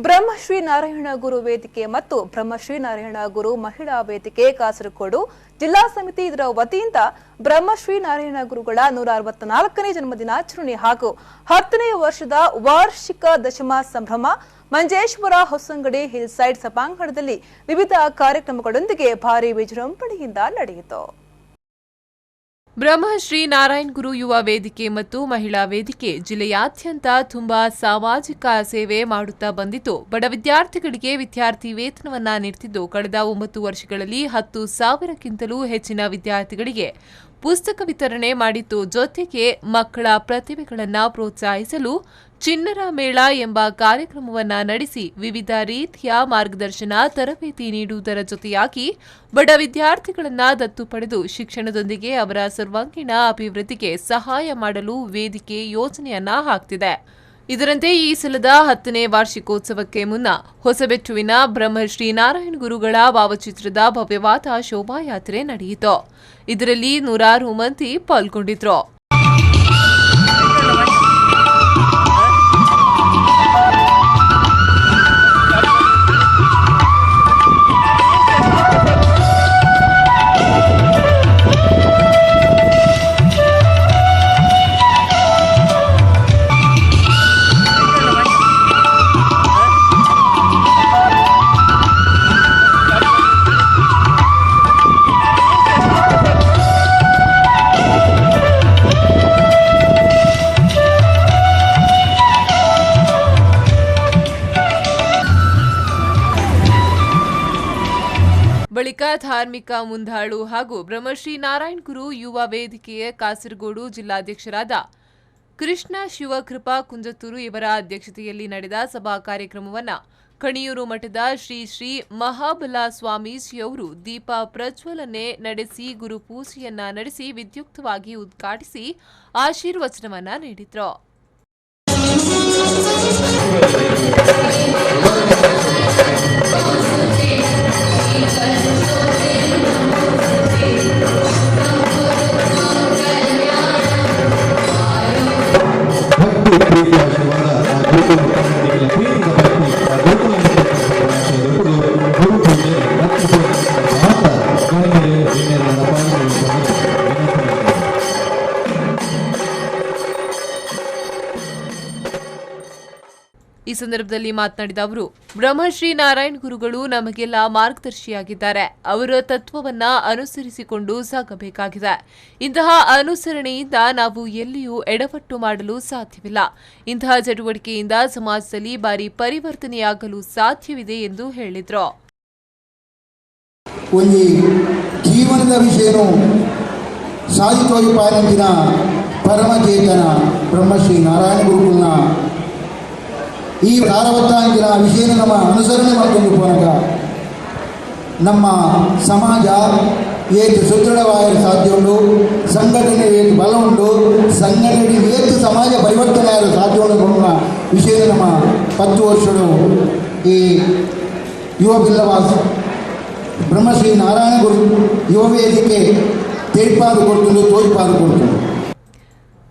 ಬ್ರಹ್ಮಶ್ರೀ ನಾರಾಯಣ ಗುರು ವೇದಿಕೆ ಮತ್ತು ಬ್ರಹ್ಮಶ್ರೀ ನಾರಾಯಣ ಗುರು ಮಹಿಳಾ ವೇದಿಕೆ ಕಾಸರಗೋಡು ಜಿಲ್ಲಾ ಸಮಿತಿ ಇದರ ವತಿಯಿಂದ ಬ್ರಹ್ಮಶ್ರೀ ನಾರಾಯಣ ಗುರುಗಳ 164ನೇ ಜನ್ಮದಿನಾಚರಣೆ ಹಾಗೂ 10ನೇ ವರ್ಷದ ವಾರ್ಷಿಕ ದಶಮ ಸಂಭ್ರಮ ಮಂಜೇಶ್ವರ ಹೊಸಂಗಡಿ ಹಿಲ್ ಸೈಡ್ ಸಭಾಂಗಣದಲ್ಲಿ ವಿವಿಧ ಕಾರ್ಯಕ್ರಮಗಳೊಂದಿಗೆ ಭಾರೀ ವಿಜೃಂಭಣೆಯಿಂದ ನಡೆಯಿತು. ಬ್ರಹ್ಮಶ್ರೀ ನಾರಾಯಣ ಗುರು ಯುವ ವೇದಿಕೆ ಮತ್ತು ಮಹಿಳಾ ವೇದಿಕೆ ಜಿಲ್ಲೆಯಾದ್ಯಂತ ತುಂಬಾ ಸಾಮಾಜಿಕ ಸೇವೆ ಮಾಡುತ್ತಾ ಬಂದಿದ್ದು, ಬಡ ವಿದ್ಯಾರ್ಥಿಗಳಿಗೆ ವಿದ್ಯಾರ್ಥಿ ವೇತನವನ್ನ ನೀಡುತ್ತಿದ್ದು, ಕಳೆದ 9 ವರ್ಷಗಳಲ್ಲಿ 10,000ಕ್ಕಿಂತಲೂ ಹೆಚ್ಚಿನ ವಿದ್ಯಾರ್ಥಿಗಳಿಗೆ ಪುಸ್ತಕ ವಿತರಣೆ ಮಾಡಿದ್ದು, ಜೊತೆಗೆ ಮಕ್ಕಳ ಪ್ರತಿಭೆಗಳನ್ನು ಪ್ರೋತ್ಸಾಹಿಸಲು ಚಿಣ್ಣರ ಮೇಳ ಎಂಬ ಕಾರ್ಯಕ್ರಮವನ್ನು ನಡೆಸಿ ವಿವಿಧ ರೀತಿಯ ಮಾರ್ಗದರ್ಶನ ತರಬೇತಿ ನೀಡುವುದರ ಜೊತೆಯಾಗಿ ಬಡ ವಿದ್ಯಾರ್ಥಿಗಳನ್ನು ದತ್ತು ಪಡೆದು ಶಿಕ್ಷಣದೊಂದಿಗೆ ಅವರ ಸರ್ವಾಂಗೀಣ ಅಭಿವೃದ್ಧಿಗೆ ಸಹಾಯ ಮಾಡಲು ವೇದಿಕೆ ಯೋಜನೆಯನ್ನ ಹಾಕ್ತಿದೆ. ಇದರಂತೆ ಈ ಸಲದ 10ನೇ ವಾರ್ಷಿಕೋತ್ಸವಕ್ಕೆ ಮುನ್ನ ಹೊಸಬೆಟ್ಟುವಿನ ಬ್ರಹ್ಮಶ್ರೀ ನಾರಾಯಣ ಗುರುಗಳ ಭಾವಚಿತ್ರದ ಭವ್ಯವಾದ ಶೋಭಾಯಾತ್ರೆ ನಡೆಯಿತು. ಇದರಲ್ಲಿ 100 ಮಂದಿ ಪಾಲ್ಗೊಂಡಿದ್ರು. ಬಳಿಕ ಧಾರ್ಮಿಕ ಮುಂದಾಳು ಹಾಗೂ ಬ್ರಹ್ಮಶ್ರೀ ನಾರಾಯಣ ಗುರು ಯುವ ವೇದಿಕೆಯ ಕಾಸರಗೋಡು ಜಿಲ್ಲಾಧ್ಯಕ್ಷರಾದ ಕೃಷ್ಣ ಶಿವಕೃಪಾ ಕುಂಜತ್ತೂರು ಇವರ ಅಧ್ಯಕ್ಷತೆಯಲ್ಲಿ ನಡೆದ ಸಭಾ ಕಾರ್ಯಕ್ರಮವನ್ನು ಕಣಿಯೂರು ಮಠದ ಶ್ರೀ ಶ್ರೀ ಮಹಾಬಲ ಸ್ವಾಮೀಜಿಯವರು ದೀಪ ಪ್ರಜ್ವಲನೆ ನಡೆಸಿ ಗುರುಪೂಜೆಯನ್ನ ನಡೆಸಿ ವಿದ್ಯುಕ್ತವಾಗಿ ಉದ್ಘಾಟಿಸಿ ಆಶೀರ್ವಚನವನ್ನ ನೀಡಿದ್ರು. ಈ ಸಂದರ್ಭದಲ್ಲಿ ಮಾತನಾಡಿದ ಅವರು, ಬ್ರಹ್ಮಶ್ರೀ ನಾರಾಯಣ ಗುರುಗಳು ನಮಗೆಲ್ಲ ಮಾರ್ಗದರ್ಶಿಯಾಗಿದ್ದಾರೆ. ಅವರ ತತ್ವವನ್ನ ಅನುಸರಿಸಿಕೊಂಡು ಸಾಗಬೇಕಾಗಿದೆ. ಇಂತಹ ಅನುಸರಣೆಯಿಂದ ನಾವು ಎಲ್ಲಿಯೂ ಎಡವಟ್ಟು ಮಾಡಲು ಸಾಧ್ಯವಿಲ್ಲ. ಇಂತಹ ಚಟುವಟಿಕೆಯಿಂದ ಸಮಾಜದಲ್ಲಿ ಭಾರಿ ಪರಿವರ್ತನೆಯಾಗಲು ಸಾಧ್ಯವಿದೆ ಎಂದು ಹೇಳಿದರು. ಒಂದು ಜೀವನದ ವಿಷಯನು ಸಾಧಿತವಾಗಿ ಪಾಲಿನ ಪರಮಚೇತನ ಬ್ರಹ್ಮಶ್ರೀ ನಾರಾಯಣ ಗುರುಗಳನ್ನ ಈ 60 ವಿಷಯ ನಮ್ಮ ಅನುಸರಣೆ ಮಾಡಿಕೊಂಡು ಹೋದಾಗ ನಮ್ಮ ಸಮಾಜ ಏತು ಸುದೃಢವಾಗಲು ಸಾಧ್ಯ ಉಂಟು, ಸಂಘಟನೆ ಏತು ಬಲ ಉಂಟು, ಸಂಘಟನೆ ಏತು ಸಮಾಜ ಪರಿವರ್ತನೆ ಆಗಲು ಸಾಧ್ಯ ಉಂಟು ಅನ್ನುವ ವಿಷಯ ನಮ್ಮ 10 ವರ್ಷಗಳು ಈ ಯುವ ಬಿಲ್ಲವಾಸ ಬ್ರಹ್ಮಶ್ರೀ ನಾರಾಯಣ ಗುರು ಯುವ ವೇದಿಕೆ ತೇರ್ಪಾದು ಕೊಡ್ಕೊಂಡು ತೋರ್ಪಾದು ಕೊಡ್ಕೊಂಡು.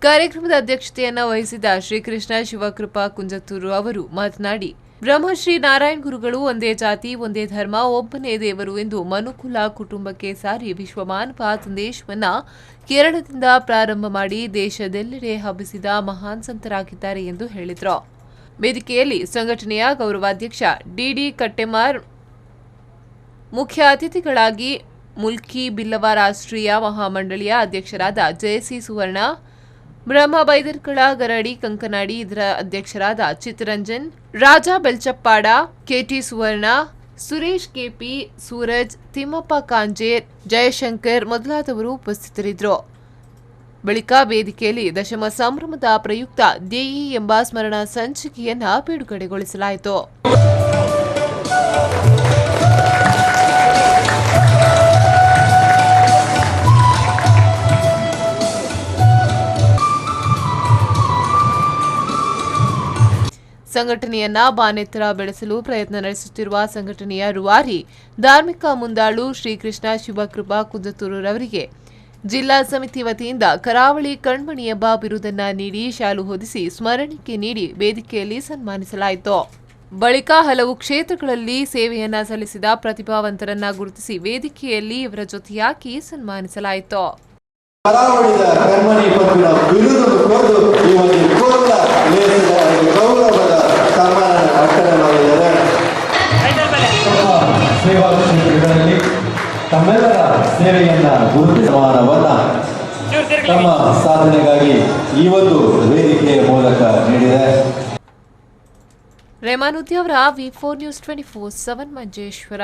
ಕಾರ್ಯಕ್ರಮದ ಅಧ್ಯಕ್ಷತೆಯನ್ನ ವಹಿಸಿದ ಶ್ರೀಕೃಷ್ಣ ಶಿವಕೃಪಾ ಕುಂಜತ್ತೂರು ಅವರು ಮಾತನಾಡಿ, ಬ್ರಹ್ಮಶ್ರೀ ನಾರಾಯಣ ಗುರುಗಳು ಒಂದೇ ಜಾತಿ ಒಂದೇ ಧರ್ಮ ಒಬ್ಬನೇ ದೇವರು ಎಂದು ಮನುಕುಲ ಕುಟುಂಬಕ್ಕೆ ಸಾರಿ ವಿಶ್ವಮಾನವ ಸಂದೇಶವನ್ನ ಕೇರಳದಿಂದ ಪ್ರಾರಂಭ ಮಾಡಿ ದೇಶದೆಲ್ಲೆಡೆ ಹಬ್ಬಿಸಿದ ಮಹಾನ್ ಸಂತರಾಗಿದ್ದಾರೆ ಎಂದು ಹೇಳಿದರು. ವೇದಿಕೆಯಲ್ಲಿ ಸಂಘಟನೆಯ ಗೌರವಾಧ್ಯಕ್ಷ ಡಿಡಿ ಕಟ್ಟೆಮಾರ್, ಮುಖ್ಯ ಅತಿಥಿಗಳಾಗಿ ಮುಲ್ಕಿ ಬಿಲ್ಲವ ರಾಷ್ಟ್ರೀಯ ಮಹಾಮಂಡಳಿಯ ಅಧ್ಯಕ್ಷರಾದ ಜಯಸಿ ಸುವರ್ಣ, ಬ್ರಹ್ಮ ಬೈದರ್ಕಳ ಗರಡಿ ಕಂಕನಾಡಿ ಇದರ ಅಧ್ಯಕ್ಷರಾದ ಚಿತ್ತರಂಜನ್, ರಾಜಾ ಬೆಲ್ಚಪ್ಪಾಡ, ಕೆಟಿ ಸುವರ್ಣ, ಸುರೇಶ್ ಕೆಪಿ, ಸೂರಜ್, ತಿಮ್ಮಪ್ಪ ಕಾಂಜೇರ್, ಜಯಶಂಕರ್ ಮೊದಲಾದವರು ಉಪಸ್ಥಿತರಿದ್ದರು. ಬಳಿಕ ವೇದಿಕೆಯಲ್ಲಿ ದಶಮ ಸಂಭ್ರಮದ ಪ್ರಯುಕ್ತ ದೇಯಿ ಎಂಬ ಸ್ಮರಣ ಸಂಚಿಕೆಯನ್ನ ಬಿಡುಗಡೆಗೊಳಿಸಲಾಯಿತು. ಸಂಘಟನೆಯನ್ನ ಬಾನೆತ್ತರ ಬೆಳೆಸಲು ಪ್ರಯತ್ನ ನಡೆಸುತ್ತಿರುವ ಸಂಘಟನೆಯ ರೂವಾರಿ ಧಾರ್ಮಿಕ ಮುಂದಾಳು ಶ್ರೀಕೃಷ್ಣ ಶಿವಕೃಪಾ ಕುಂಜತ್ತೂರವರಿಗೆ ಜಿಲ್ಲಾ ಸಮಿತಿ ವತಿಯಿಂದ ಕರಾವಳಿ ಕಣ್ಮಣಿ ಎಂಬ ಬಿರುದನ್ನ ನೀಡಿ ಶಾಲು ಹೊದಿಸಿ ಸ್ಮರಣಿಕೆ ನೀಡಿ ವೇದಿಕೆಯಲ್ಲಿ ಸನ್ಮಾನಿಸಲಾಯಿತು. ಬಳಿಕ ಹಲವು ಕ್ಷೇತ್ರಗಳಲ್ಲಿ ಸೇವೆಯನ್ನ ಸಲ್ಲಿಸಿದ ಪ್ರತಿಭಾವಂತರನ್ನ ಗುರುತಿಸಿ ವೇದಿಕೆಯಲ್ಲಿ ಇವರ ಜೊತೆಯಾಗಿ ಸನ್ಮಾನಿಸಲಾಯಿತು. ಕರಾವಳಿದ ಕರ್ಮಣಿ ಪದವಿನ ಬಿರುದು ಕೊಟ್ಟು ಈ ಒಂದು ಗೌರವದ ಸನ್ಮಾನ ಅರ್ಪಣೆ ಮಾಡಿದ್ದಾರೆ. ಸೇವಾ ಕ್ಷೇತ್ರಗಳಲ್ಲಿ ತಮ್ಮೆಲ್ಲರ ಸೇವೆಯನ್ನ ಗುರುತಿಸಿ ಸನ್ಮಾನವನ್ನ ತಮ್ಮ ಸಾಧನೆಗಾಗಿ ಈ ಒಂದು ವೇದಿಕೆಯ ಮೂಲಕ ನೀಡಿದೆ. ರೆಮಾನುದ್ದಿ ಅವರ V4 News 24/7 ಮಂಜೇಶ್ವರ.